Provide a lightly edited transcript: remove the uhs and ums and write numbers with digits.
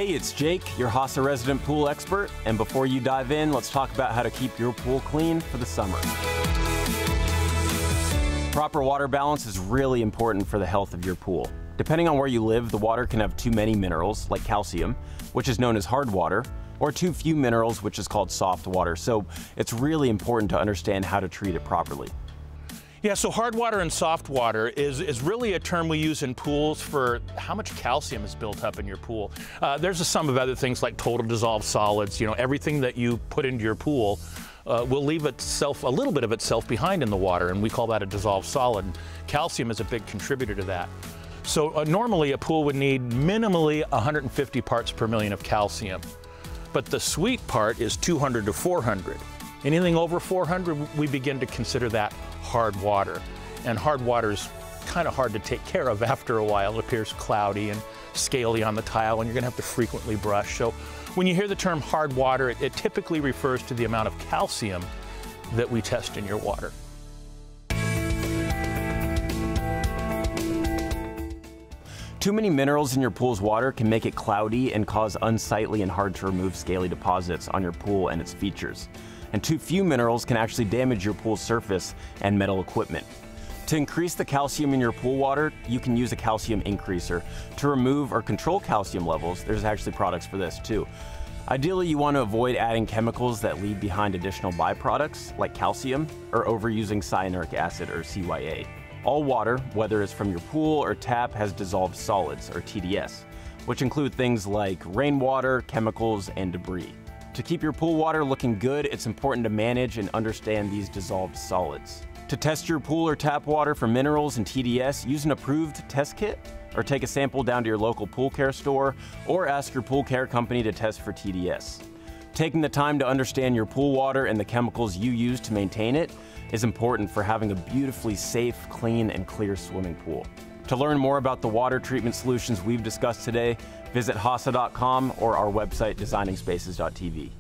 Hey, it's Jake, your HASA resident pool expert, and before you dive in, let's talk about how to keep your pool clean for the summer. Proper water balance is really important for the health of your pool. Depending on where you live, the water can have too many minerals, like calcium, which is known as hard water, or too few minerals, which is called soft water. So it's really important to understand how to treat it properly. Yeah, so hard water and soft water is really a term we use in pools for how much calcium is built up in your pool. There's a sum of other things like total dissolved solids. You know, everything that you put into your pool will leave itself, a little bit of itself behind in the water, and we call that a dissolved solid. Calcium is a big contributor to that. So normally a pool would need minimally 150 parts per million of calcium, but the sweet part is 200 to 400. Anything over 400, we begin to consider that hard water. And hard water is kind of hard to take care of after a while. It appears cloudy and scaly on the tile, and you're gonna have to frequently brush. So when you hear the term hard water, it typically refers to the amount of calcium that we test in your water. Too many minerals in your pool's water can make it cloudy and cause unsightly and hard to remove scaly deposits on your pool and its features. And too few minerals can actually damage your pool's surface and metal equipment. To increase the calcium in your pool water, you can use a calcium increaser. To remove or control calcium levels, there's actually products for this too. Ideally, you want to avoid adding chemicals that leave behind additional byproducts like calcium or overusing cyanuric acid or CYA. All water, whether it's from your pool or tap, has dissolved solids or TDS, which include things like rainwater, chemicals, and debris. To keep your pool water looking good, it's important to manage and understand these dissolved solids. To test your pool or tap water for minerals and TDS, use an approved test kit or take a sample down to your local pool care store or ask your pool care company to test for TDS. Taking the time to understand your pool water and the chemicals you use to maintain it is important for having a beautifully safe, clean, and clear swimming pool. To learn more about the water treatment solutions we've discussed today, visit HASA.com or our website designingspaces.tv.